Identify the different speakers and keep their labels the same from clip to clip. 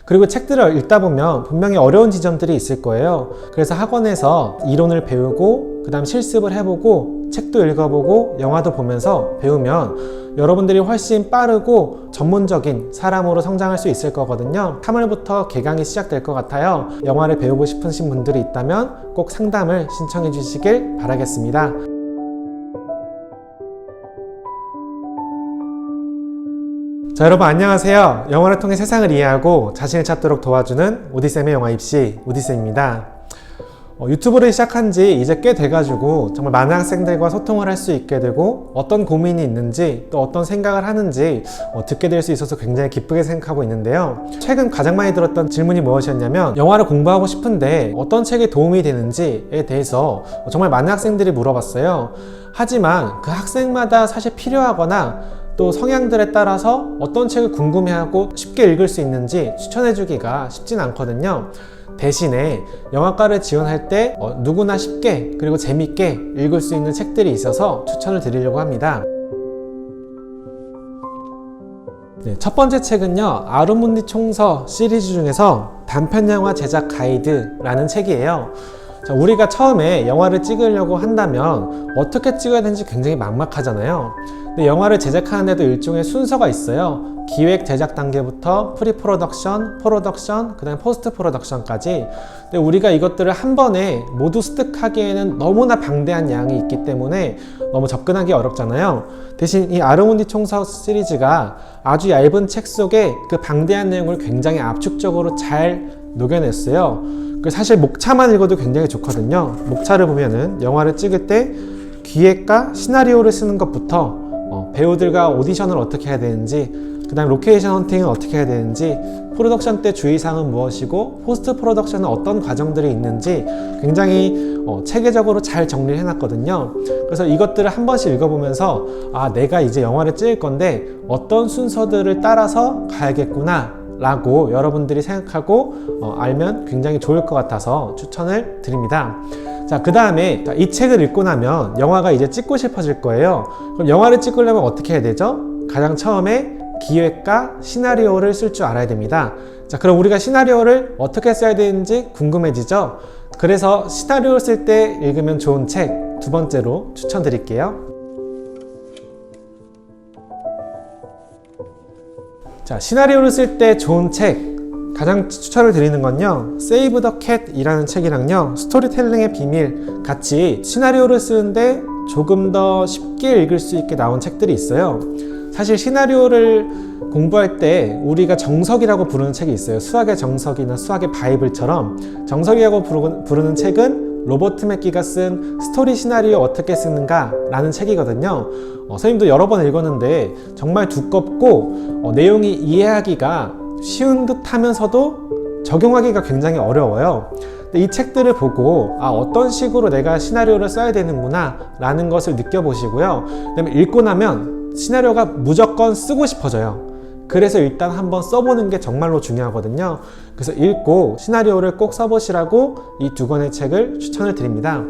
Speaker 1: 그리고 책들을 읽다 보면 분명히 어려운 지점들이 있을 거예요. 그래서 학원에서 이론을 배우고 그 다음 실습을 해보고 책도 읽어보고 영화도 보면서 배우면 여러분들이 훨씬 빠르고 전문적인 사람으로 성장할 수 있을 거거든요. 3월부터 개강이 시작될 것 같아요. 영화를 배우고 싶으신 분들이 있다면 꼭 상담을 신청해 주시길 바라겠습니다. 자, 여러분 안녕하세요. 영화를 통해 세상을 이해하고 자신을 찾도록 도와주는 오디쌤의 영화 입시 오디쌤입니다. 유튜브를 시작한 지 이제 꽤 돼가지고 정말 많은 학생들과 소통을 할 수 있게 되고 어떤 고민이 있는지 또 어떤 생각을 하는지 듣게 될 수 있어서 굉장히 기쁘게 생각하고 있는데요. 최근 가장 많이 들었던 질문이 무엇이었냐면 영화를 공부하고 싶은데 어떤 책이 도움이 되는지에 대해서 정말 많은 학생들이 물어봤어요. 하지만 그 학생마다 사실 필요하거나 또 성향들에 따라서 어떤 책을 궁금해하고 쉽게 읽을 수 있는지 추천해주기가 쉽진 않거든요. 대신에 영화과를 지원할 때 누구나 쉽게 그리고 재밌게 읽을 수 있는 책들이 있어서 추천을 드리려고 합니다. 첫 번째 책은요, 아르몬디 총서 시리즈 중에서 단편영화 제작 가이드라는 책이에요. 우리가 처음에 영화를 찍으려고 한다면 어떻게 찍어야 되는지 굉장히 막막하잖아요. 근데 영화를 제작하는데도 일종의 순서가 있어요. 기획 제작 단계부터 프리 프로덕션, 프로덕션, 그 다음에 포스트 프로덕션까지. 근데 우리가 이것들을 한 번에 모두 습득하기에는 너무나 방대한 양이 있기 때문에 너무 접근하기 어렵잖아요. 대신 이 아르몬디 총서 시리즈가 아주 얇은 책 속에 그 방대한 내용을 굉장히 압축적으로 잘 녹여냈어요. 사실 목차만 읽어도 굉장히 좋거든요. 목차를 보면은 영화를 찍을 때 기획과 시나리오를 쓰는 것부터 배우들과 오디션을 어떻게 해야 되는지, 그 다음에 로케이션 헌팅은 어떻게 해야 되는지, 프로덕션 때 주의사항은 무엇이고 포스트 프로덕션은 어떤 과정들이 있는지 굉장히 체계적으로 잘 정리를 해놨거든요. 그래서 이것들을 한 번씩 읽어보면서 내가 이제 영화를 찍을 건데 어떤 순서들을 따라서 가야겠구나 라고 여러분들이 생각하고 알면 굉장히 좋을 것 같아서 추천을 드립니다. 자, 그 다음에 이 책을 읽고 나면 영화가 이제 찍고 싶어질 거예요. 그럼 영화를 찍으려면 어떻게 해야 되죠? 가장 처음에 기획과 시나리오를 쓸 줄 알아야 됩니다. 자, 그럼 우리가 시나리오를 어떻게 써야 되는지 궁금해지죠? 그래서 시나리오를 쓸 때 읽으면 좋은 책 두 번째로 추천드릴게요. 자, 시나리오를 쓸 때 좋은 책 가장 추천을 드리는 건요, Save the Cat 이라는 책이랑요, 스토리텔링의 비밀 같이 시나리오를 쓰는데 조금 더 쉽게 읽을 수 있게 나온 책들이 있어요. 사실 시나리오를 공부할 때 우리가 정석이라고 부르는 책이 있어요. 수학의 정석이나 수학의 바이블처럼 정석이라고 부르는 책은 로버트 맥기가 쓴 스토리 시나리오 어떻게 쓰는가 라는 책이거든요. 선생님도 여러 번 읽었는데 정말 두껍고 내용이 이해하기가 쉬운 듯 하면서도 적용하기가 굉장히 어려워요. 근데 이 책들을 보고 어떤 식으로 내가 시나리오를 써야 되는구나 라는 것을 느껴보시고요. 그다음에 읽고 나면 시나리오가 무조건 쓰고 싶어져요. 그래서 일단 한번 써보는 게 정말로 중요하거든요. 그래서 읽고 시나리오를 꼭 써보시라고 이 두 권의 책을 추천을 드립니다.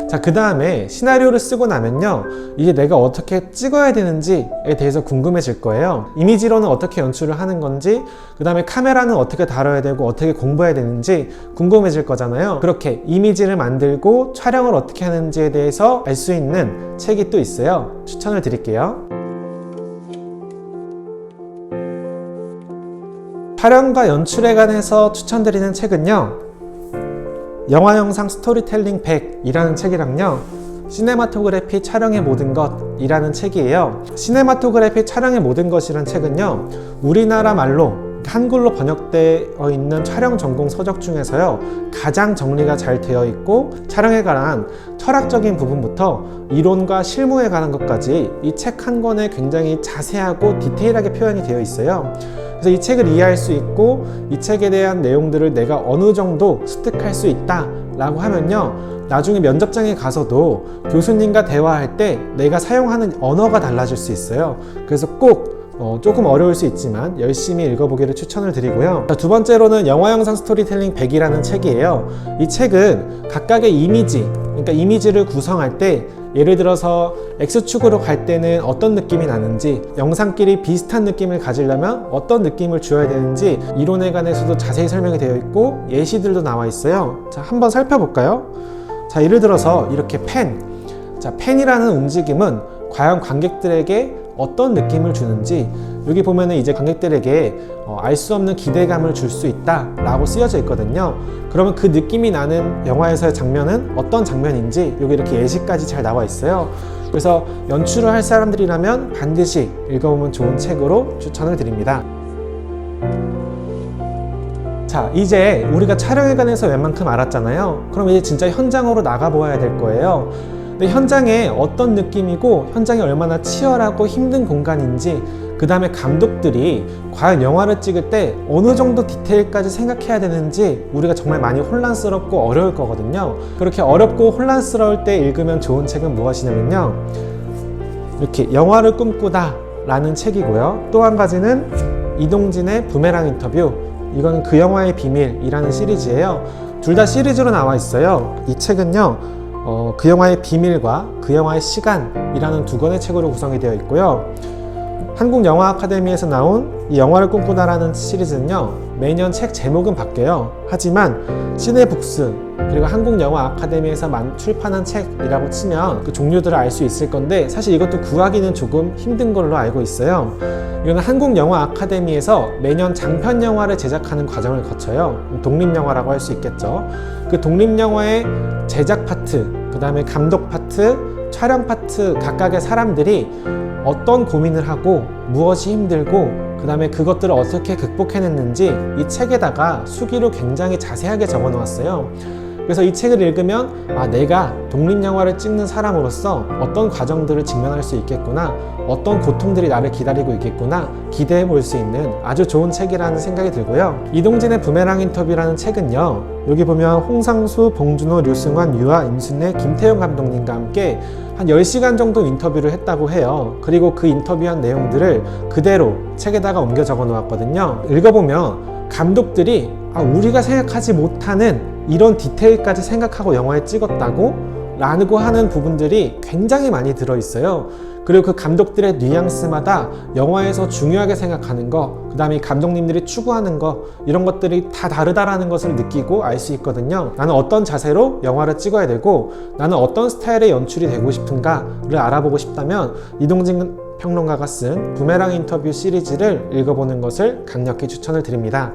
Speaker 1: 자, 그 다음에 시나리오를 쓰고 나면요, 이게 내가 어떻게 찍어야 되는지에 대해서 궁금해질 거예요. 이미지로는 어떻게 연출을 하는 건지, 그 다음에 카메라는 어떻게 다뤄야 되고 어떻게 공부해야 되는지 궁금해질 거잖아요. 그렇게 이미지를 만들고 촬영을 어떻게 하는지에 대해서 알 수 있는 책이 또 있어요. 추천을 드릴게요. 촬영과 연출에 관해서 추천드리는 책은요, 영화 영상 스토리텔링 100이라는 책이랑요, 시네마토그래피 촬영의 모든 것이라는 책이에요. 시네마토그래피 촬영의 모든 것이라는 책은요, 우리나라 말로 한글로 번역되어 있는 촬영 전공 서적 중에서요, 가장 정리가 잘 되어 있고 촬영에 관한 철학적인 부분부터 이론과 실무에 관한 것까지 이 책 한 권에 굉장히 자세하고 디테일하게 표현이 되어 있어요. 그래서 이 책을 이해할 수 있고 이 책에 대한 내용들을 내가 어느 정도 습득할 수 있다 라고 하면요, 나중에 면접장에 가서도 교수님과 대화할 때 내가 사용하는 언어가 달라질 수 있어요. 그래서 꼭 조금 어려울 수 있지만 열심히 읽어보기를 추천을 드리고요. 두 번째로는 영화 영상 스토리텔링 100이라는 책이에요. 이 책은 각각의 이미지, 그러니까 이미지를 구성할 때 예를 들어서 X축으로 갈 때는 어떤 느낌이 나는지, 영상끼리 비슷한 느낌을 가지려면 어떤 느낌을 주어야 되는지 이론에 관해서도 자세히 설명이 되어 있고 예시들도 나와 있어요. 자, 한번 살펴볼까요? 자, 예를 들어서 이렇게 펜이라는 움직임은 과연 관객들에게 어떤 느낌을 주는지, 여기 보면은 이제 관객들에게 알 수 없는 기대감을 줄 수 있다 라고 쓰여져 있거든요. 그러면 그 느낌이 나는 영화에서의 장면은 어떤 장면인지 여기 이렇게 예시까지 잘 나와 있어요. 그래서 연출을 할 사람들이라면 반드시 읽어보면 좋은 책으로 추천을 드립니다. 자, 이제 우리가 촬영에 관해서 웬만큼 알았잖아요. 그럼 이제 진짜 현장으로 나가보아야 될 거예요. 근데 현장에 어떤 느낌이고 현장이 얼마나 치열하고 힘든 공간인지, 그 다음에 감독들이 과연 영화를 찍을 때 어느 정도 디테일까지 생각해야 되는지 우리가 정말 많이 혼란스럽고 어려울 거거든요. 그렇게 어렵고 혼란스러울 때 읽으면 좋은 책은 무엇이냐면요, 이렇게 영화를 꿈꾸다 라는 책이고요. 또 한 가지는 이동진의 부메랑 인터뷰, 이거는 그 영화의 비밀이라는 시리즈예요. 둘 다 시리즈로 나와 있어요. 이 책은요, 그 영화의 비밀과 그 영화의 시간이라는 두 권의 책으로 구성이 되어 있고요. 한국영화 아카데미에서 나온 이 영화를 꿈꾸다라는 시리즈는요, 매년 책 제목은 바뀌어요. 하지만 시네북스 그리고 한국영화 아카데미에서 출판한 책이라고 치면 그 종류들을 알 수 있을 건데, 사실 이것도 구하기는 조금 힘든 걸로 알고 있어요. 이거는 한국영화 아카데미에서 매년 장편영화를 제작하는 과정을 거쳐요. 독립영화라고 할 수 있겠죠. 그 독립영화의 제작 파트, 그 다음에 감독 파트, 촬영 파트 각각의 사람들이 어떤 고민을 하고 무엇이 힘들고 그 다음에 그것들을 어떻게 극복해냈는지 이 책에다가 수기로 굉장히 자세하게 적어 놓았어요. 그래서 이 책을 읽으면 내가 독립영화를 찍는 사람으로서 어떤 과정들을 직면할 수 있겠구나, 어떤 고통들이 나를 기다리고 있겠구나 기대해 볼 수 있는 아주 좋은 책이라는 생각이 들고요. 이동진의 부메랑 인터뷰라는 책은요, 여기 보면 홍상수, 봉준호, 류승환, 유아, 임순례, 김태용 감독님과 함께 한 10시간 정도 인터뷰를 했다고 해요. 그리고 그 인터뷰한 내용들을 그대로 책에다가 옮겨 적어 놓았거든요. 읽어보면 감독들이 우리가 생각하지 못하는 이런 디테일까지 생각하고 영화에 찍었다고? 라고 하는 부분들이 굉장히 많이 들어있어요. 그리고 그 감독들의 뉘앙스마다 영화에서 중요하게 생각하는 거, 그 다음에 감독님들이 추구하는 거, 이런 것들이 다 다르다라는 것을 느끼고 알 수 있거든요. 나는 어떤 자세로 영화를 찍어야 되고 나는 어떤 스타일의 연출이 되고 싶은가를 알아보고 싶다면 이동진 평론가가 쓴 부메랑 인터뷰 시리즈를 읽어보는 것을 강력히 추천을 드립니다.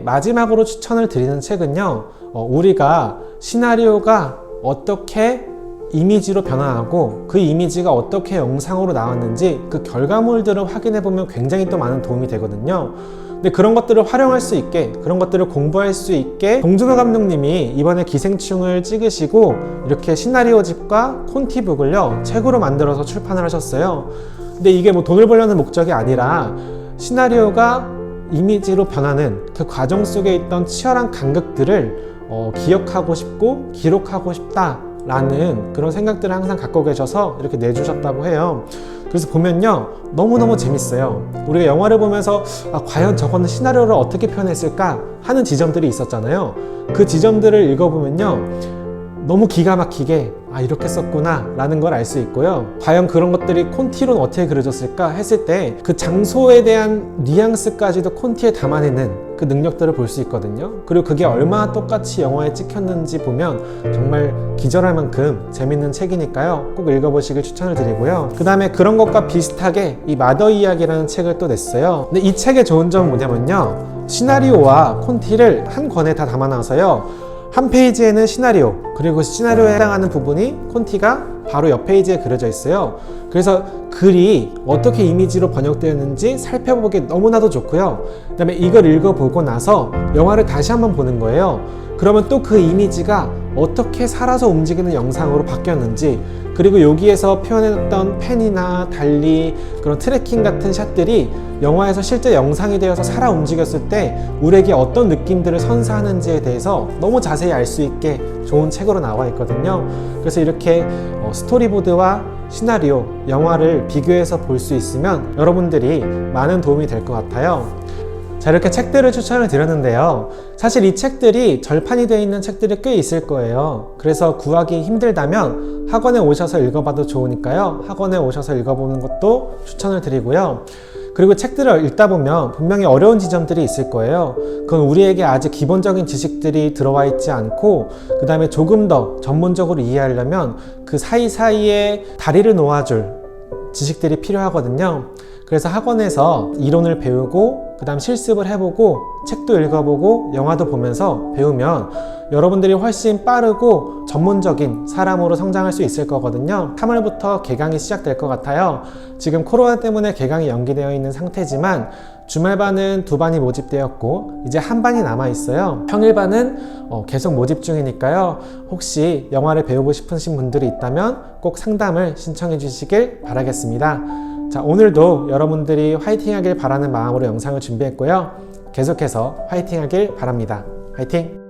Speaker 1: 마지막으로 추천을 드리는 책은요, 우리가 시나리오가 어떻게 이미지로 변화하고 그 이미지가 어떻게 영상으로 나왔는지 그 결과물들을 확인해 보면 굉장히 또 많은 도움이 되거든요. 근데 그런 것들을 활용할 수 있게, 그런 것들을 공부할 수 있게 봉준호 감독님이 이번에 기생충을 찍으시고 이렇게 시나리오집과 콘티북을요 책으로 만들어서 출판을 하셨어요. 근데 이게 뭐 돈을 벌려는 목적이 아니라 시나리오가 이미지로 변하는 그 과정 속에 있던 치열한 간극들을 기억하고 싶고 기록하고 싶다라는 그런 생각들을 항상 갖고 계셔서 이렇게 내주셨다고 해요. 그래서 보면요, 너무너무 재밌어요. 우리가 영화를 보면서 과연 저거는 시나리오를 어떻게 표현했을까 하는 지점들이 있었잖아요. 그 지점들을 읽어보면요, 너무 기가 막히게 이렇게 썼구나 라는 걸 알 수 있고요. 과연 그런 것들이 콘티로는 어떻게 그려졌을까 했을 때 그 장소에 대한 뉘앙스까지도 콘티에 담아내는 그 능력들을 볼 수 있거든요. 그리고 그게 얼마나 똑같이 영화에 찍혔는지 보면 정말 기절할 만큼 재밌는 책이니까요, 꼭 읽어보시길 추천을 드리고요. 그 다음에 그런 것과 비슷하게 이 마더 이야기라는 책을 또 냈어요. 근데 이 책의 좋은 점은 뭐냐면요, 시나리오와 콘티를 한 권에 다 담아놔서요, 한 페이지에는 시나리오, 그리고 시나리오에 해당하는 부분이 콘티가 바로 옆 페이지에 그려져 있어요. 그래서 글이 어떻게 이미지로 번역되었는지 살펴보기 너무나도 좋고요. 그 다음에 이걸 읽어보고 나서 영화를 다시 한번 보는 거예요. 그러면 또 그 이미지가 어떻게 살아서 움직이는 영상으로 바뀌었는지, 그리고 여기에서 표현했던 펜이나 달리 그런 트래킹 같은 샷들이 영화에서 실제 영상이 되어서 살아 움직였을 때 우리에게 어떤 느낌들을 선사하는지에 대해서 너무 자세히 알 수 있게 좋은 책으로 나와 있거든요. 그래서 이렇게 스토리보드와 시나리오, 영화를 비교해서 볼 수 있으면 여러분들이 많은 도움이 될 것 같아요. 자, 이렇게 책들을 추천을 드렸는데요. 사실 이 책들이 절판이 되어 있는 책들이 꽤 있을 거예요. 그래서 구하기 힘들다면 학원에 오셔서 읽어봐도 좋으니까요. 학원에 오셔서 읽어보는 것도 추천을 드리고요. 그리고 책들을 읽다 보면 분명히 어려운 지점들이 있을 거예요. 그건 우리에게 아직 기본적인 지식들이 들어와 있지 않고 그 다음에 조금 더 전문적으로 이해하려면 그 사이사이에 다리를 놓아줄 지식들이 필요하거든요. 그래서 학원에서 이론을 배우고 그 다음 실습을 해보고 책도 읽어보고 영화도 보면서 배우면 여러분들이 훨씬 빠르고 전문적인 사람으로 성장할 수 있을 거거든요. 3월부터 개강이 시작될 것 같아요. 지금 코로나 때문에 개강이 연기되어 있는 상태지만 주말반은 2반이 모집되었고 이제 한 반이 남아 있어요. 평일반은 계속 모집 중이니까요. 혹시 영화를 배우고 싶으신 분들이 있다면 꼭 상담을 신청해 주시길 바라겠습니다. 자, 오늘도 여러분들이 화이팅 하길 바라는 마음으로 영상을 준비했고요. 계속해서 화이팅 하길 바랍니다. 화이팅!